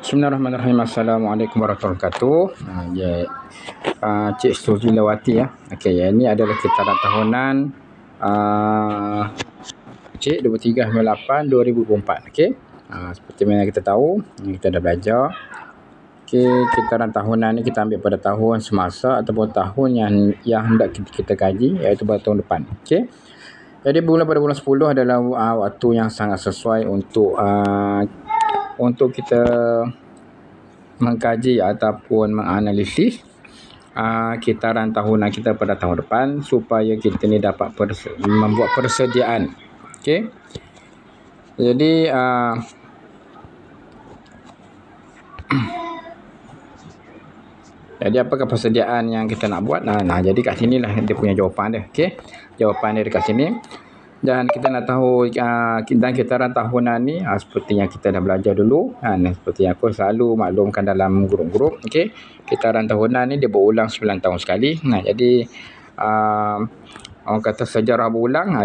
Bismillahirrahmanirrahim. Assalamualaikum warahmatullahi wabarakatuh. Cik Suzilawati ya. Okey, ini adalah kitaran tahunan Cik 23/8/2024. Okey. Seperti mana kita tahu, kita dah belajar. Okey, kitaran tahunan ni kita ambil pada tahun semasa ataupun tahun yang hendak kita kaji, iaitu pada tahun depan. Okey. Jadi pada bulan 10 adalah waktu yang sangat sesuai untuk kita mengkaji ataupun menganalisis kitaran tahunan kita pada tahun depan, supaya kita ni dapat membuat persediaan. Okey. Jadi jadi apakah persediaan yang kita nak buat? Jadi kat sinilah dia punya jawapan dia. Okey. Jawapan dia dekat sini. Dan kita nak tahu dan kitaran tahunan ni seperti yang kita dah belajar dulu, seperti yang aku selalu maklumkan dalam grup-grup. Okey, kitaran tahunan ni dia berulang 9 tahun sekali. Jadi orang kata sejarah berulang,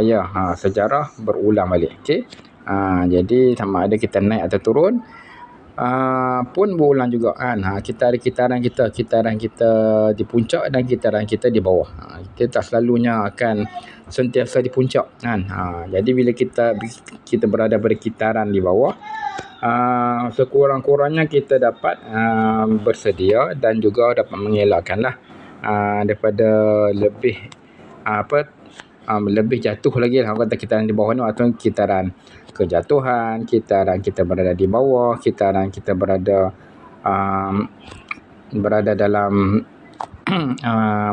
sejarah berulang balik. Okey. Jadi sama ada kita naik atau turun pun berulang juga kan. Kita ada kitaran kita di puncak dan kitaran kita di bawah. Kita tak selalunya akan sentiasa di puncak kan. Jadi bila kita berada pada kitaran di bawah, sekurang-kurangnya kita dapat bersedia dan juga dapat mengelakkanlah daripada lebih jatuh lagi lah. Orang kata kitaran di bawah ni atau kitaran kejatuhan, kitaran kita berada di bawah, kitaran kita berada dalam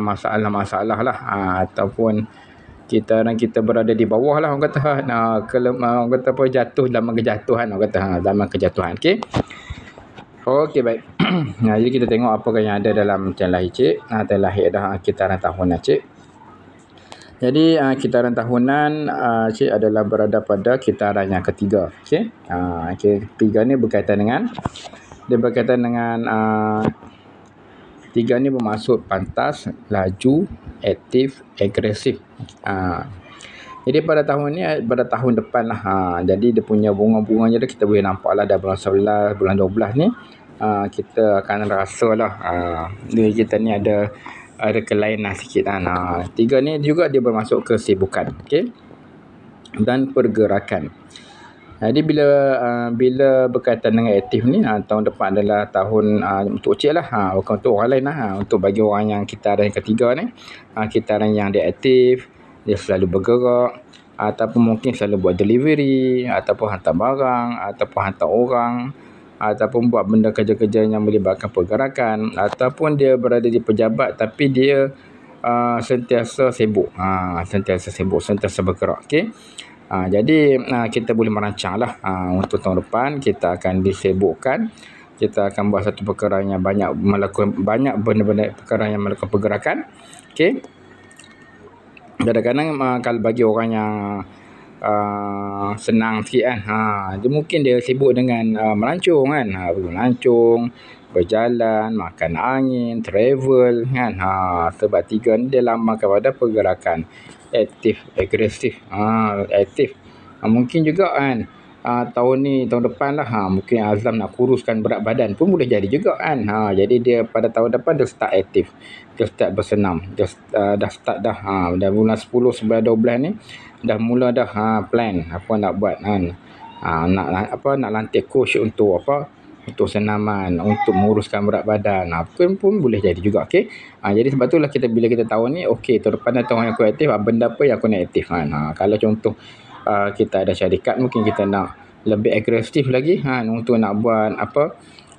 masalah-masalah lah, ataupun kitaran kita berada di bawah lah, orang kata orang kata apa, jatuh dalam kejatuhan, orang kata dalam kejatuhan. Okey, baik. Jadi kita tengok apakah yang ada dalam Tan Lahir Cik. Tan Lahir dah kitaran tahunan Cik. Jadi kitaran tahunan Cik adalah berada pada kitaran yang ketiga. Okey. Ketiga ni berkaitan dengan tiga ni bermaksud pantas, laju, aktif, agresif. Jadi pada tahun ni, pada tahun depan lah. Jadi dia punya bunga-bunganya tu kita boleh nampak lah dah bulan 11, bulan 12 ni. Kita akan rasa lah kita ni ada kelainan sikit kan. Tiga ni juga dia bermasuk kesibukan, okey, dan pergerakan. Jadi bila berkaitan dengan aktif ni, tahun depan adalah tahun untuk Cik lah, bukan untuk orang lain lah. Untuk bagi orang yang kitaran yang ketiga ni, kitaran yang dia aktif, dia selalu bergerak, ataupun mungkin selalu buat delivery, ataupun hantar barang, ataupun hantar orang, ataupun buat benda kerja-kerja yang melibatkan pergerakan, ataupun dia berada di pejabat tapi dia sentiasa sibuk, sentiasa bergerak. Okey. Jadi kita boleh merancang lah untuk tahun depan kita akan disibukkan. Kita akan buat satu perkara yang banyak benda-benda perkara yang melakukan pergerakan. Okey. Kadang-kadang kalau bagi orang yang senang sikit kan, dia mungkin dia sibuk dengan melancong kan, melancong, berjalan, makan angin, travel kan. Sebab tiga ni dia lambang kepada pergerakan, aktif, agresif, aktif. Mungkin juga kan tahun depan lah, mungkin azam nak kuruskan berat badan pun boleh jadi juga kan. Jadi dia pada tahun depan dia start aktif, dia start bersenam, dia dah start dah bulan 10, 11, 12 ni dah mula dah plan apa nak buat kan. Nak lantik coach untuk untuk senaman, untuk menguruskan berat badan, pun boleh jadi juga. Okey. Jadi sebab itulah bila kita tahu ni, okey, tahun depan tahun yang aku aktif, benda apa yang aku nak aktif kan. Kalau contoh kita ada syarikat, mungkin kita nak lebih agresif lagi untuk nak buat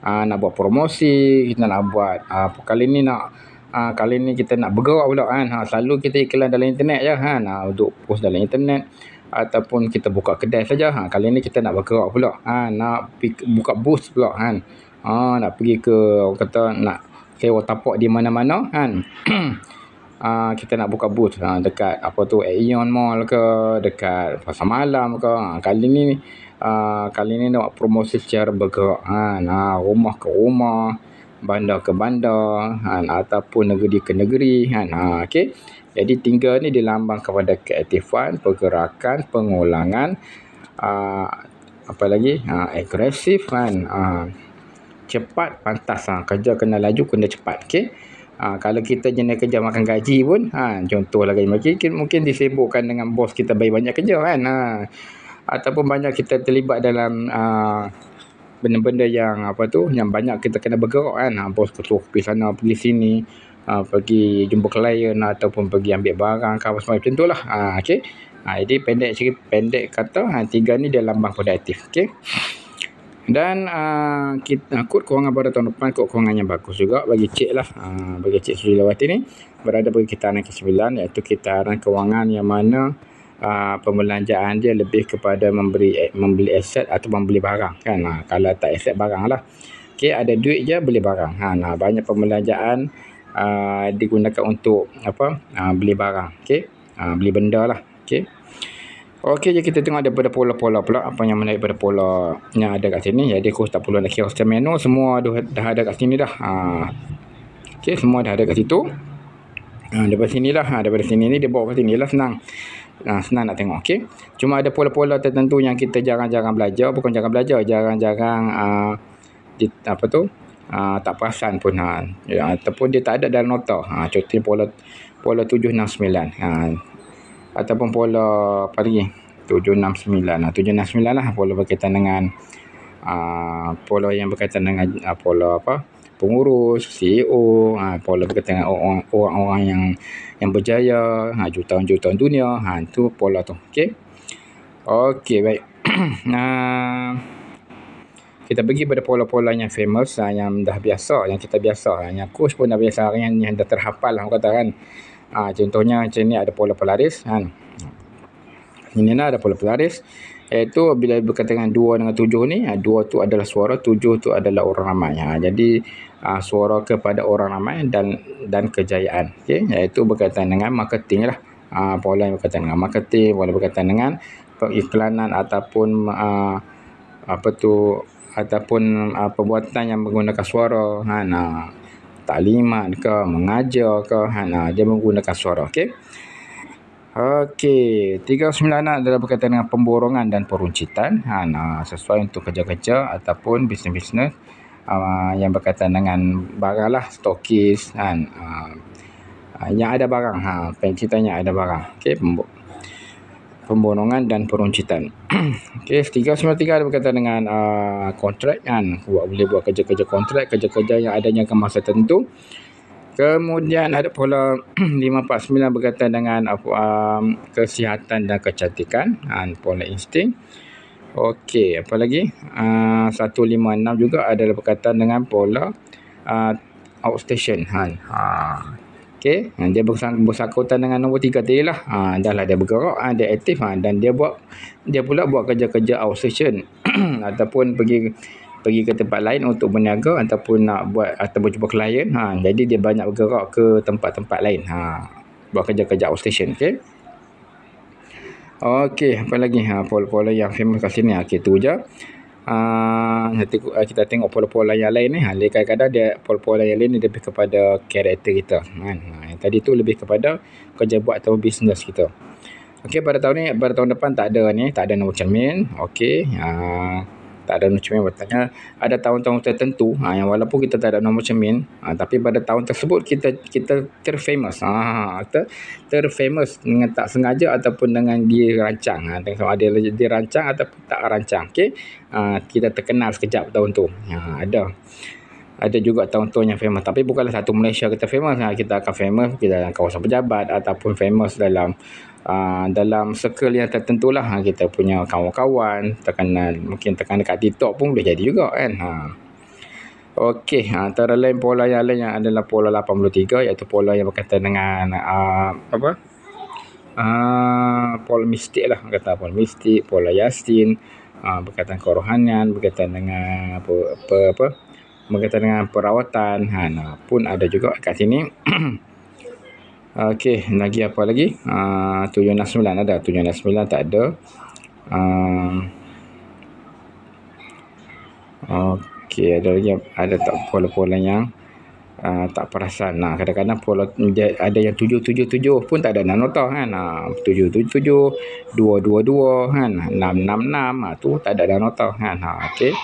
nak buat promosi, kita nak buat kali ni kita nak bergerak pula kan. Selalu kita iklan dalam internet je kan, untuk post dalam internet, ataupun kita buka kedai saja. Kali ni kita nak bergerak pula, nak buka booth pula kan. Nak pergi ke, orang kata nak sewa tapak di mana-mana kan. Kita nak buka booth dekat Aeon Mall ke, dekat Pasar Malam ke. Kali ni nak promosi secara bergerak rumah ke rumah, bandar ke bandar ataupun negeri ke negeri kan. Okey. Jadi tiga ni dilambang kepada keaktifan, pergerakan, pengulangan, apa lagi, agresif kan. cepat pantas. Kerja kena laju, kena cepat. Okey. Kalau kita jenis kerja makan gaji pun, contohlah gaji mungkin disibukkan dengan bos kita bagi banyak kerja kan. Ataupun banyak kita terlibat dalam benda-benda yang yang banyak kita kena bergerak kan. Bos suruh pergi sana, pergi sini, pergi jumpa klien ataupun pergi ambil barang, kawan semua macam itulah. Okey. Jadi pendek kata, 3 ni dia lambang produktif. Okey. Dan kita kekurangan pada tahun depan, kekurangan yang bagus juga bagi Cik lah. Bagi Cik Sulawati ni berada pada kitaran ke-9, iaitu kitaran kewangan yang mana pembelanjaan dia lebih kepada membeli aset atau membeli barang kan. Kalau tak aset, barang lah. Okey, ada duit je beli barang. Banyak pembelanjaan digunakan untuk beli barang. Okey, beli benda lah. Okey. Okey, jadi kita tengok daripada pola-pola pula apa yang menarik pada pola yang ada kat sini. Jadi aku tak perlu nak kira secara manual, semua dah ada kat sini dah. Okey, semua dah ada kat situ. Daripada sini ni dia bawa kat sini lah, senang. Senang nak tengok. Okey. Cuma ada pola-pola tertentu yang kita jarang-jarang belajar, jarang-jarang tak perasan pun ataupun dia tak ada dalam nota. Contohnya pola 769. Ataupun pola apa lagi? 769 lah, pola berkaitan dengan pola yang berkaitan dengan pola pengurus, CEO, pola berkaitan dengan orang-orang yang berjaya, jutawan-jutawan dunia, tu pola tu. Okey, baik. Kita pergi pada pola-pola yang famous, yang dah biasa, yang kita biasa, yang coach pun dah biasa, yang dah terhafal lah kata kan. Contohnya macam ni, ada pola Polaris kan. Ini ada pola Polaris, iaitu bila berkaitan dengan 2 dengan 7 ni, 2 tu adalah suara, 7 tu adalah orang ramai. Jadi suara kepada orang ramai dan kejayaan. Okey, iaitu berkaitan dengan marketing lah. Pola yang berkaitan dengan marketing, pola berkaitan dengan periklanan ataupun perbuatan yang menggunakan suara, taklimat ke, mengajar ke, dia menggunakan suara. Okey. 39 adalah berkaitan dengan pemborongan dan peruncitan, sesuai untuk kerja-kerja ataupun bisnes-bisnes yang berkaitan dengan barang lah, stokis yang ada barang, pencitranya ada barang. Okey, pemborongan dan peruncitan. Okey, 393 ada berkaitan dengan kontrak kan. Boleh buat kerja-kerja kontrak, kerja-kerja yang adanya ke masa tertentu. Kemudian ada pola 549 berkaitan dengan kesihatan dan kecantikan, pola insting. Okey, apa lagi? 156 juga adalah berkaitan dengan pola outstation. Okey, dia bersangkutan dengan nombor 3 tadi lah. Dah lah dia bergerak, dia aktif, dan dia pula buat kerja-kerja outstation ataupun pergi ke tempat lain untuk berniaga ataupun nak buat atau berjumpa klien. Jadi dia banyak bergerak ke tempat-tempat lain. Buat kerja-kerja outstation. Okey, apa lagi? Pola-pola yang famous kat sini. Okey, tu je. Nanti kita tengok pola-pola yang lain ni. Kadang-kadang dia pola-pola yang lain ni lebih kepada karakter kita. Yang tadi tu lebih kepada kerja buat atau bisnes kita. Okey, pada tahun depan tak ada nombor cermin. Okey. Tak ada nombor cermin, bertanya ada tahun-tahun tertentu yang walaupun kita tak ada nombor cermin, tapi pada tahun tersebut kita terfamous. Terfamous dengan tak sengaja ataupun dengan dirancang. Tengok ada dirancang ataupun tak rancang. Okey. Kita terkenal sekejap tahun tu. Ada juga tahun-tahun yang famous, tapi bukanlah satu Malaysia kita famous. Kita akan famous dalam kawasan pejabat ataupun famous dalam circle yang tertentu lah. Kita punya kawan-kawan mungkin terkenal dekat TikTok pun boleh jadi juga kan. Okey, antara lain pola yang lain yang adalah pola 83, iaitu pola yang berkaitan dengan pola mistik lah. Pola mistik, pola Yasin, berkaitan kerohanian, berkaitan dengan berkaitan dengan perawatan, pun ada juga kat sini. Okey, lagi apa lagi? 769 ada, 769 tak ada. Okey, ada lagi, ada tak pola-pola yang tak perasan. Kadang-kadang pola ada yang 777 pun tak ada nota kan. 777, 222 kan, 666 tu tak ada nota kan. Okey.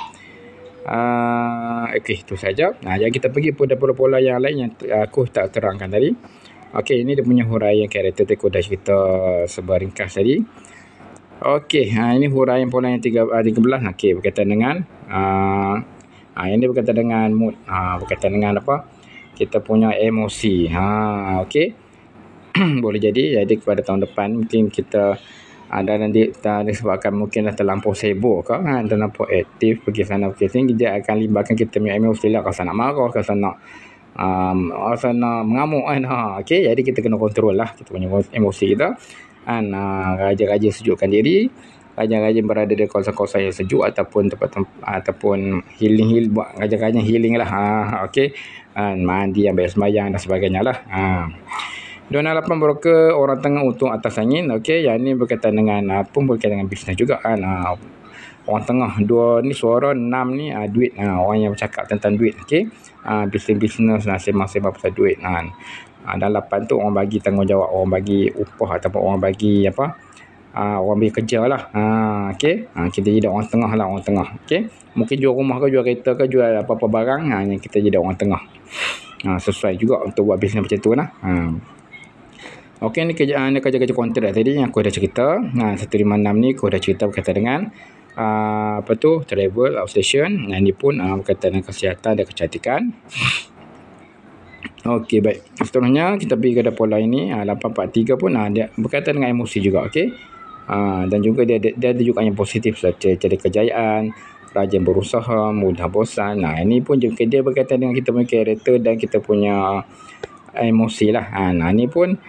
Okey, itu saja. Jadi kita pergi pada pola-pola yang lain yang aku tak terangkan tadi. Okey, ini dia punya huraian karakter aku dah cerita sebaringkas tadi. Okey, ini huraian pola yang 13. Okey, berkaitan dengan ini berkaitan dengan mood. Berkaitan dengan apa? Kita punya emosi. Okey. Boleh jadi pada tahun depan mungkin kita ada nanti disebabkan mungkin dah terlampau sibuk ke terlampau aktif pergi sana pergi sini, dia akan libatkan kita punya emosi lah, rasa nak marah, rasa nak rasa nak mengamuk kan. Okey, jadi kita kena kontrol lah kita punya emosi kita kan. Raja-raja sejukkan diri, raja-raja berada di kawasan-kawasan yang sejuk ataupun ataupun healing buat raja-raja healing lah. Okey, mandi, ambil sembahyang dan sebagainya lah. 28 broker orang tengah untung atas angin. Okey, yang ni berkaitan dengan berkaitan dengan bisnes juga kan. Orang tengah 2 ni suara, 6 ni duit. Orang yang bercakap tentang duit. Okey, bisnes sembang-sembang pasal duit kan. Dan 8 tu orang bagi tanggungjawab, orang bagi upah ataupun orang bagi orang bagi kerja lah. Okey, kita jadi orang tengah lah, orang tengah. Okey, mungkin jual rumah ke, jual kereta ke, jual apa-apa barang, yang kita jadi orang tengah. Sesuai juga untuk buat bisnes macam tu lah. Okey, ni kerja-kerja kontrak tadi yang aku dah cerita. 156 ni aku dah cerita berkaitan dengan travel, outstation. Ini pun berkaitan dengan kesihatan dan kecantikan. Okey, baik. Seterusnya kita pergi kepada pola ini. 843 pun dia berkaitan dengan emosi juga. Okey. Dan juga dia ada juga yang positif seperti cari kejayaan, rajin berusaha, mudah bosan. Ini pun juga dia berkaitan dengan kita punya karakter dan kita punya emosi lah. Ini pun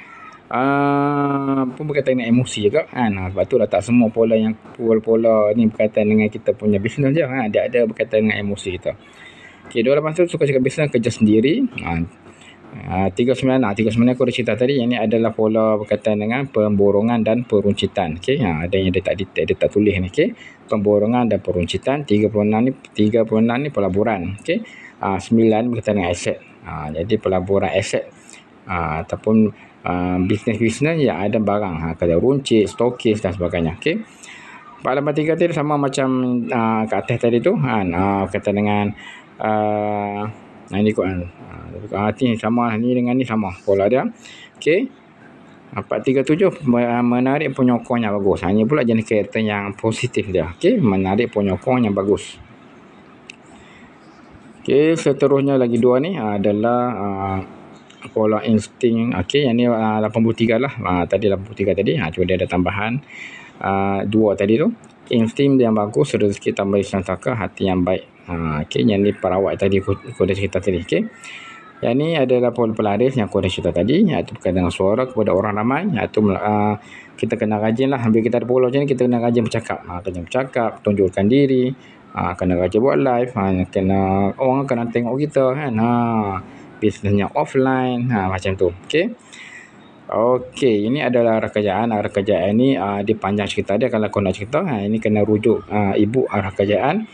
berkaitan dengan emosi juga kan. Sebab tu tak semua pola ni berkaitan dengan kita punya bisnes je. Dia ada berkaitan dengan emosi kita. Okey, 28 tu suka cakap bisnes kerja sendiri. 39 aku dah cerita tadi. Yang ni adalah pola berkaitan dengan pemborongan dan peruncitan. Okey, ada yang dia tak tulis ni. Okey, pemborongan dan peruncitan. 36 ni pelaburan. Okey, 9 berkaitan dengan aset. Jadi pelaburan aset ataupun bisnes-bisnes yang ada barang, kalau runcit, stokis dan sebagainya. Okey, 43 tadi sama macam kat atas tadi tu kan. Berkaitan dengan ini kot kan. Ni sama, ni dengan ni sama pola dia. Okey, 437 menarik penyokong yang bagus. Ini pula jenis karakter yang positif dia. Okey, menarik penyokong yang bagus. Okey, seterusnya lagi 2 ni adalah pola insting. Okey, yang ni 83 lah. Tadi 83 tadi. Cuma dia ada tambahan 2 tadi tu. Insting yang bagus, rezeki tambah santaka, hati yang baik. Okey, yang ni perawat tadi aku dah cerita tadi. Okey, yang ni adalah pola pelaris yang aku dah cerita tadi, iaitu berkaitan dengan suara kepada orang ramai. Iaitu kita kena rajin lah. Bila kita ada pola macam ni, kita kena rajin bercakap. Kena bercakap, tunjukkan diri, kena rajin buat live, kena orang kena tengok kita kan. Bisnesnya offline, macam tu. Okey, ini adalah arah kerjaan. Arah kerjaan ni dia panjang cerita dia. Kalau kau nak cerita, ini kena rujuk ibu arah kerjaan.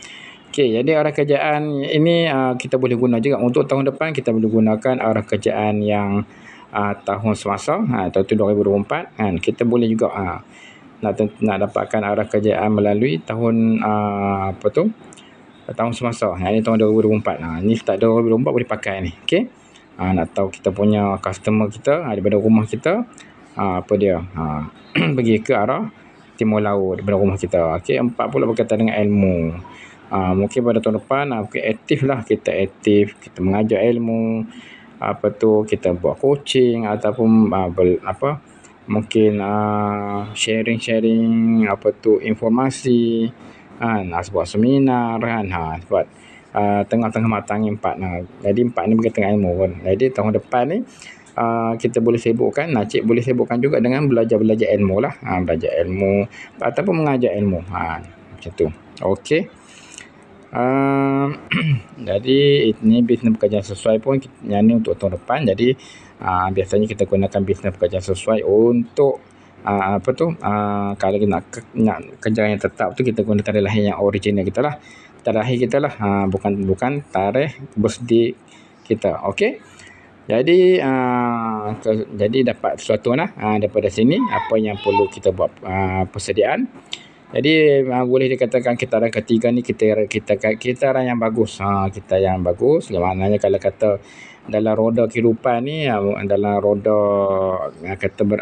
Okey, jadi arah kerjaan ini kita boleh guna juga untuk tahun depan. Kita boleh gunakan arah kerjaan yang tahun semasa, tahun 2024 kan. Kita boleh juga nak dapatkan arah kerjaan melalui tahun tahun semasa. Ini tahun 2024. Ni start 2024 boleh pakai ni. Okey, nak tahu kita punya customer kita daripada rumah kita pergi ke arah timur laut daripada rumah kita. Okey, 4 pula berkaitan dengan ilmu. Mungkin pada tahun depan aktif lah, kita aktif, kita mengajar ilmu, kita buat coaching ataupun mungkin sharing informasi kan, buat seminar kan, buat tengah-tengah matang 4. Jadi 4 ni berkaitan dengan ilmu kan. Jadi tahun depan ni kita boleh sibukkan, Cik boleh sibukkan juga dengan belajar ilmu lah. Belajar ilmu ataupun mengajar ilmu macam tu. Okey. Jadi ini bisnes pekerjaan sesuai pun yang ni untuk tahun depan. Jadi biasanya kita gunakan bisnes pekerjaan sesuai untuk kalau nak kerja yang tetap tu, kita guna tarikh lahir yang original kita lah, tarikh lahir kita lah, bukan tarikh birthday kita. Okey, jadi jadi dapat sesuatu lah daripada sini apa yang perlu kita buat persediaan. Jadi boleh dikatakan kitaran ketiga ni kitaran yang bagus. Kita yang bagus. Maknanya kalau kata dalam roda kehidupan ni, dalam roda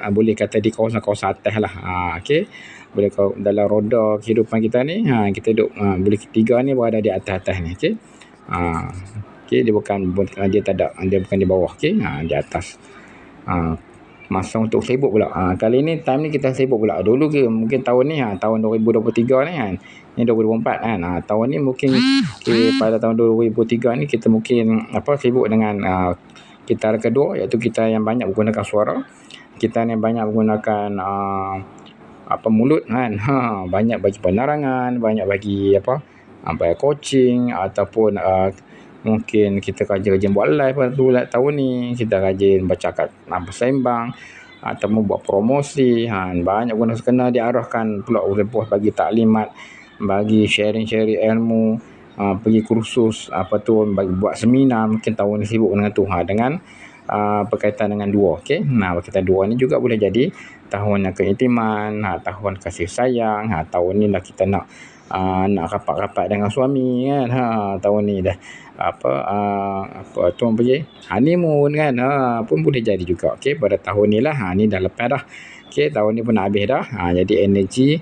boleh kata di kawasan-kawasan atas lah. Okey. Boleh dalam roda kehidupan kita ni, kita duduk boleh tiga ni berada di atas-atas ni. Okey. Okey, dia bukan di bawah. Okey. Di atas. Masa untuk sibuk pula. Kali ni time ni kita sibuk pula. Dulu mungkin tahun ni tahun 2023 ni kan. Ni 2024 kan. Tahun ni mungkin pada tahun 2023 ni kita mungkin sibuk dengan kita kedua, iaitu kita yang banyak menggunakan suara. Kita yang banyak menggunakan mulut kan. Banyak bagi penerangan, banyak bagi bayar coaching ataupun mungkin kita rajin buat live tahun ni. Kita rajin bercakap bersembang ataupun buat promosi. Banyak guna kena diarahkan pula oleh bos bagi taklimat, bagi sharing ilmu, pergi kursus bagi buat seminar. Mungkin tahun ni sibuk dengan tu dengan berkaitan dengan dua. Okey. Berkaitan dua ni juga boleh jadi tahun yang keintiman, tahun kasih sayang. Tahun ni lah kita nak rapat-rapat dengan suami kan. Tahun ni dah honeymoon kan. Pun boleh jadi juga. Okey, pada tahun ni lah. Ni dah lepas dah. Okey, tahun ni pun nak habis dah. Jadi energi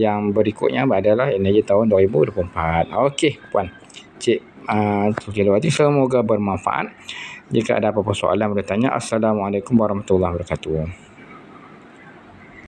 yang berikutnya adalah energi tahun 2024. Okey, puan, cik, semoga bermanfaat. Jika ada apa-apa soalan boleh tanya. Assalamualaikum warahmatullahi wabarakatuh.